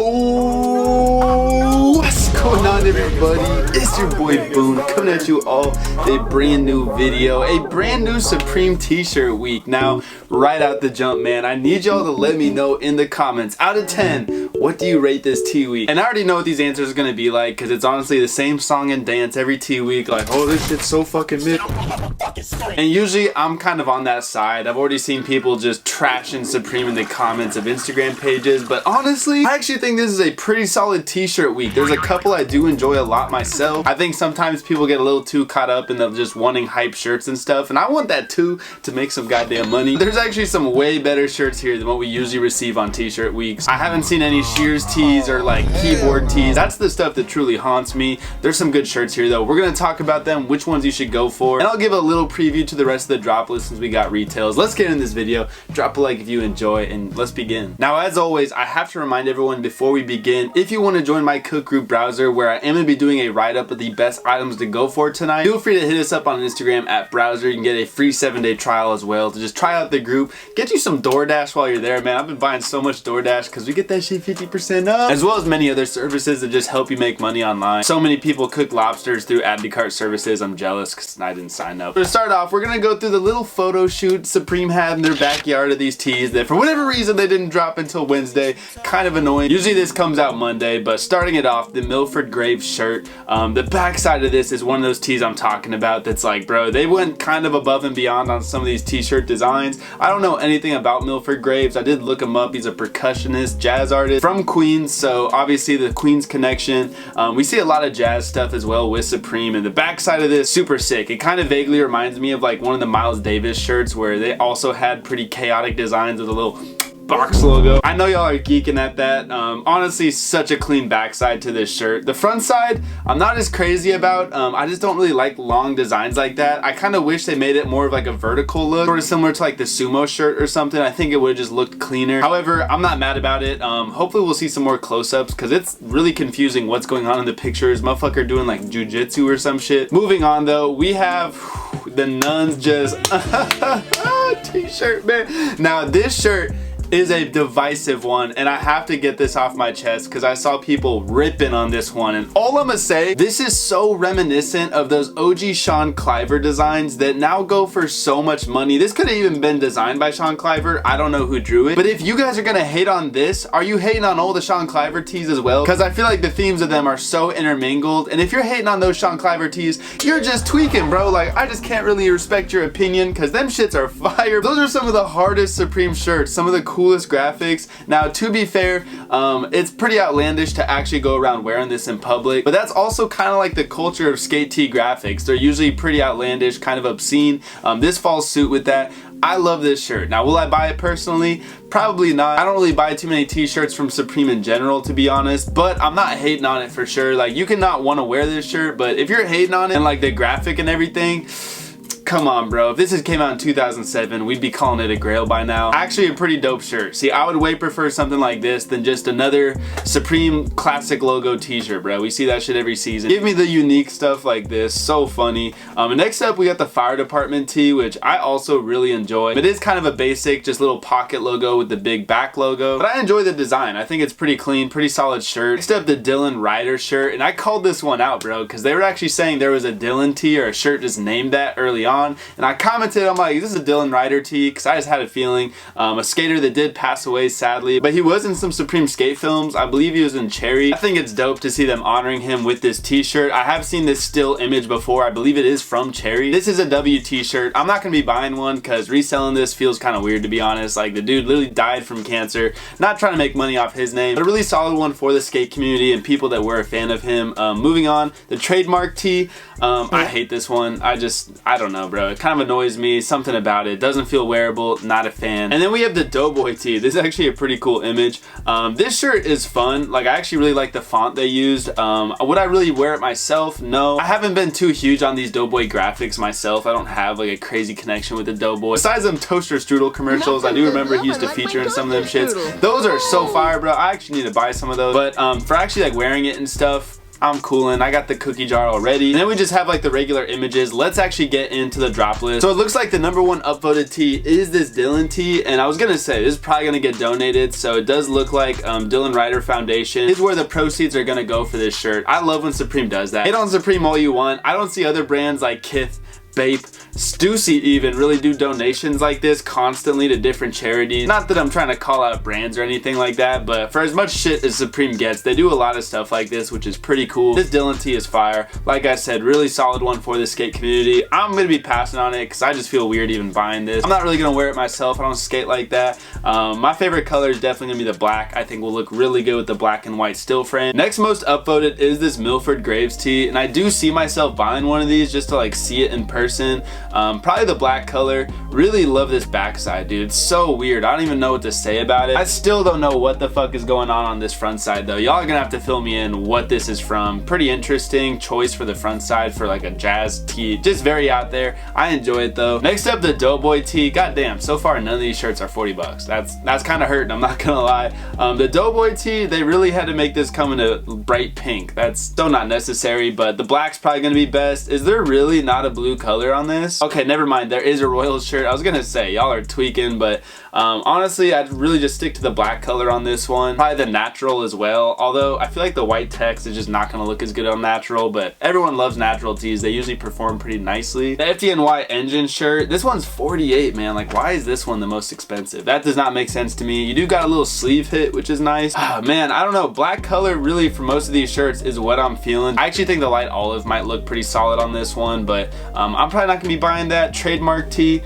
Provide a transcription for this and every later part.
Yo, what's going on, everybody? It's your boy Boone coming at you all with a brand new video, a brand new Supreme t-shirt week. Now, right out the jump, man, I need y'all to let me know in the comments, out of 10, what do you rate this T week? And I already know what these answers are gonna be like, because it's honestly the same song and dance every T week. Like, oh, this shit's so fucking mid. And usually I'm kind of on that side. I've already seen people just trashing Supreme in the comments of Instagram pages, but honestly, I actually think this is a pretty solid t-shirt week. There's a couple I do enjoy a lot myself. I think sometimes people get a little too caught up in the just wanting hype shirts and stuff, and I want that too, to make some goddamn money. There's actually some way better shirts here than what we usually receive on t-shirt weeks. I haven't seen any Shears tees or like keyboard tees. That's the stuff that truly haunts me. There's some good shirts here though. We're gonna talk about them, which ones you should go for, and I'll give a little preview to the rest of the drop list since we got retails. Let's get in this video. Drop a like if you enjoy, and let's begin. Now, as always, I have to remind everyone before we begin, if you want to join my Cook Group browser where I am going to be doing a write-up of the best items to go for tonight, feel free to hit us up on Instagram at browser. You can get a free 7-day trial as well to just try out the group, get you some DoorDash while you're there, man. I've been buying so much DoorDash because we get that shit 50% up, as well as many other services that just help you make money online. So many people cook lobsters through add to cart services. I'm jealous because I didn't sign up. To start off, we're going to go through the little photo shoot Supreme had in their backyard of these tees that for whatever reason they didn't drop until Wednesday. Kind of annoying. Usually this comes out Monday, but starting it off, the Milford Graves shirt. The backside of this is one of those tees I'm talking about that's like, bro, they went kind of above and beyond on some of these t-shirt designs. I don't know anything about Milford Graves. I did look him up. He's a percussionist, jazz artist from Queens, so obviously the Queens connection. We see a lot of jazz stuff as well with Supreme, and the backside of this, super sick. It kind of vaguely reminds me of like one of the Miles Davis shirts where they also had pretty chaotic designs with a little box logo. I know y'all are geeking at that. Honestly, such a clean backside to this shirt. The front side, I'm not as crazy about. I just don't really like long designs like that. I kind of wish they made it more of like a vertical look, sort of similar to like the sumo shirt or something. I think it would have just looked cleaner. However, I'm not mad about it. Hopefully we'll see some more close-ups because it's really confusing what's going on in the pictures. Motherfucker doing like jujitsu or some shit. Moving on though, we have the nuns just t-shirt, man. Now this shirt is a divisive one, and I have to get this off my chest because I saw people ripping on this one, and all I'm gonna say, this is so reminiscent of those OG Sean Cliver designs that now go for so much money. This could have even been designed by Sean Cliver. I don't know who drew it, but if you guys are gonna hate on this, are you hating on all the Sean Cliver tees as well? Because I feel like the themes of them are so intermingled, and if you're hating on those Sean Cliver tees, you're just tweaking, bro. Like, I just can't really respect your opinion because them shits are fire. Those are some of the hardest Supreme shirts, some of the coolest graphics. Now, to be fair, it's pretty outlandish to actually go around wearing this in public, but that's also kind of like the culture of skate tee graphics. They're usually pretty outlandish, kind of obscene. This falls suit with that. I love this shirt. Now, will I buy it personally? Probably not. I don't really buy too many t-shirts from Supreme in general, to be honest, but I'm not hating on it for sure. Like, you can not want to wear this shirt, but if you're hating on it and like the graphic and everything, come on, bro. If this came out in 2007, we'd be calling it a grail by now. Actually, a pretty dope shirt. See, I would way prefer something like this than just another Supreme classic logo t-shirt, bro. We see that shit every season. Give me the unique stuff like this. So funny. And next up, we got the fire department tee, which I also really enjoy. It is kind of a basic, just little pocket logo with the big back logo, but I enjoy the design. I think it's pretty clean, pretty solid shirt. Next up, the Dylan Ryder shirt, and I called this one out, bro, because they were actually saying there was a Dylan tee or a shirt just named that early on. And I commented, I'm like, this is a Dylan Ryder tee, because I just had a feeling. A skater that did pass away, sadly, but he was in some Supreme skate films. I believe he was in Cherry. I think it's dope to see them honoring him with this t-shirt. I have seen this still image before. I believe it is from Cherry. This is a W t-shirt. I'm not going to be buying one because reselling this feels kind of weird, to be honest. Like, the dude literally died from cancer. Not trying to make money off his name, but a really solid one for the skate community and people that were a fan of him. Moving on, the trademark tee. I hate this one. I don't know, bro. It kind of annoys me. Something about it doesn't feel wearable. Not a fan. And then we have the Doughboy tee. This is actually a pretty cool image. This shirt is fun. Like, I actually really like the font they used. Would I really wear it myself? No. I haven't been too huge on these Doughboy graphics myself. I don't have like a crazy connection with the Doughboy. Besides them toaster strudel commercials, I do remember he used to feature in some of them shits. Those are so fire, bro. I actually need to buy some of those. But for actually like wearing it and stuff, I'm coolin'. I got the cookie jar already. And then we just have like the regular images. Let's actually get into the drop list. So it looks like the #1 upvoted tee is this Dylan tee, and I was gonna say this is probably gonna get donated, so it does look like Dylan Ryder Foundation is where the proceeds are gonna go for this shirt. I love when Supreme does that. Hate on Supreme all you want. I don't see other brands like Kith, Bape, Stussy even really do donations like this constantly to different charities. Not that I'm trying to call out brands or anything like that, but for as much shit as Supreme gets, they do a lot of stuff like this, which is pretty cool. This Dylan tee is fire. Like I said, really solid one for the skate community. I'm gonna be passing on it because I just feel weird even buying this. I'm not really gonna wear it myself. I don't skate like that. My favorite color is definitely gonna be the black. I think will look really good with the black and white still frame. Next most upvoted is this Milford Graves tee, and I do see myself buying one of these just to like see it in person. Probably the black color. Really love this backside, dude. It's so weird. I don't even know what to say about it. I still don't know what the fuck is going on this front side though. Y'all are gonna have to fill me in what this is from. Pretty interesting choice for the front side for like a jazz tee. Just very out there. I enjoy it though. Next up, the Doughboy tee. Goddamn, so far none of these shirts are 40 bucks. That's kind of hurting, I'm not gonna lie. The Doughboy tee, they really had to make this come in a bright pink. That's still not necessary, but the black's probably gonna be best. Is there really not a blue color on this? Okay, never mind. There is a Royals shirt. I was gonna say y'all are tweaking, but honestly, I'd really just stick to the black color on this one. Probably the natural as well. Although I feel like the white text is just not gonna look as good on natural, but everyone loves natural tees. They usually perform pretty nicely. The FDNY engine shirt. This one's 48, man. Like, why is this one the most expensive? That does not make sense to me. You do got a little sleeve hit, which is nice. Man, I don't know. Black color really for most of these shirts is what I'm feeling. I actually think the light olive might look pretty solid on this one, but I'm probably not gonna be buying that. Trademark tee.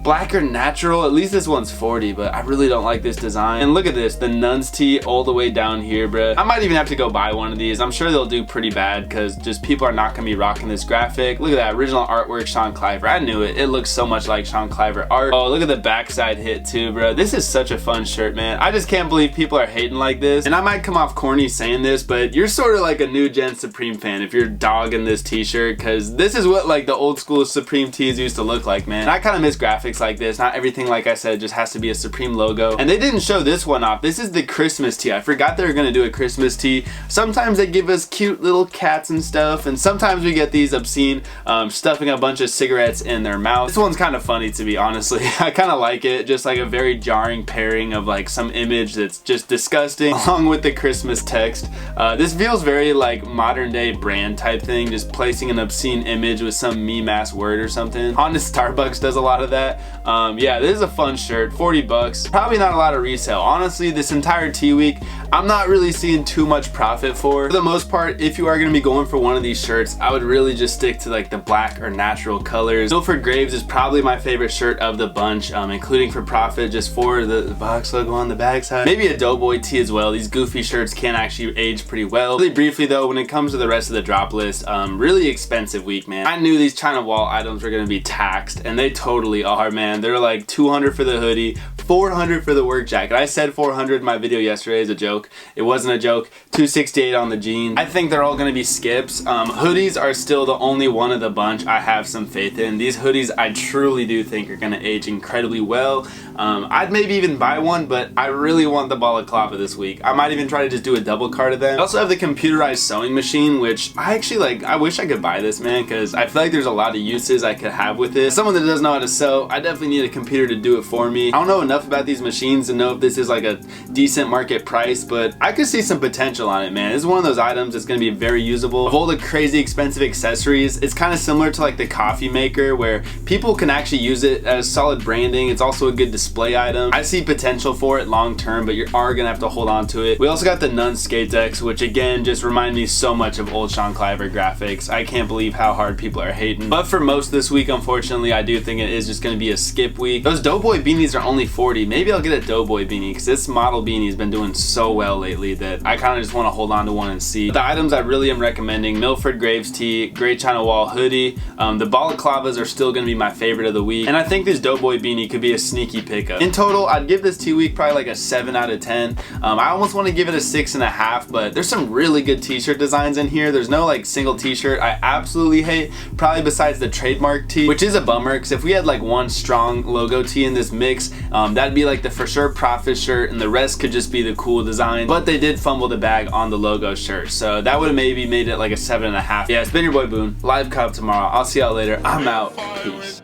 Black or natural, at least this one's 40, but I really don't like this design. And look at this, the Nuns tee all the way down here, bruh. I might even have to go buy one of these. I'm sure they'll do pretty bad because just people are not gonna be rocking this graphic. Look at that, original artwork, Sean Cliver. I knew it. It looks so much like Sean Cliver art. Oh, look at the backside hit too, bruh. This is such a fun shirt, man. I just can't believe people are hating like this. And I might come off corny saying this, but you're sort of like a new gen Supreme fan if you're dogging this t-shirt, because this is what like the old school Supreme tees used to look like, man. And I kind of miss graphics like this. Not everything, like I said, just has to be a Supreme logo. And they didn't show this one off. This is the Christmas tee. I forgot they were gonna do a Christmas tee. Sometimes they give us cute little cats and stuff, and sometimes we get these obscene stuffing a bunch of cigarettes in their mouth. This one's kind of funny, to be honestly. I kind of like it. Just like a very jarring pairing of like some image that's just disgusting along with the Christmas text. This feels very like modern day brand type thing, just placing an obscene image with some meme ass word or something. Honest Starbucks does a lot of that. Yeah, this is a fun shirt, 40 bucks. Probably not a lot of resale. Honestly, this entire tee week, I'm not really seeing too much profit for. For the most part, if you are gonna be going for one of these shirts, I would really just stick to like the black or natural colors. Milford Graves is probably my favorite shirt of the bunch, including for profit, just for the box logo on the backside. Maybe a Doughboy tee as well. These goofy shirts can actually age pretty well. Really briefly though, when it comes to the rest of the drop list, really expensive week, man. I knew these China wall items were gonna be taxed, and they totally are, man. They're like 200 for the hoodie, 400 for the work jacket. I said 400 in my video yesterday as a joke. It wasn't a joke. 268 on the jeans. I think they're all gonna be skips. Hoodies are still the only one of the bunch I have some faith in. These hoodies I truly do think are gonna age incredibly well. I'd maybe even buy one, but I really want the balaclava this week. I might even try to just do a double card of them. I also have the computerized sewing machine, which I actually like. I wish I could buy this, man, because I feel like there's a lot of uses I could have with it. As someone that doesn't know how to sew, I definitely need a computer to do it for me. I don't know enough about these machines to know if this is like a decent market price, but I could see some potential on it, man. This is one of those items that's going to be very usable. Of all the crazy expensive accessories, it's kind of similar to like the coffee maker, where people can actually use it as solid branding. It's also a good display item. I see potential for it long term, but you are gonna have to hold on to it. We also got the Nun Skate Decks, which again just remind me so much of old Sean Cliver graphics. I can't believe how hard people are hating. But for most this week, unfortunately, I do think it is just gonna be a skip week. Those Doughboy beanies are only 40. Maybe I'll get a Doughboy beanie, because this model beanie has been doing so well lately that I kind of just want to hold on to one and see. The items I really am recommending: Milford Graves tee, Gray China Wall hoodie. The balaclavas are still gonna be my favorite of the week, and I think this Doughboy beanie could be a sneaky pick. pickup. In total, I'd give this T-Week probably like a 7 out of 10. I almost want to give it a 6.5, but there's some really good t-shirt designs in here. There's no like single t-shirt I absolutely hate, probably besides the trademark tee, which is a bummer because if we had like one strong logo tee in this mix, that'd be like the for sure profit shirt and the rest could just be the cool design. But they did fumble the bag on the logo shirt, so that would have maybe made it like a 7.5. Yeah, it's been your boy Boone. Live Cup tomorrow. I'll see y'all later. I'm out. Peace.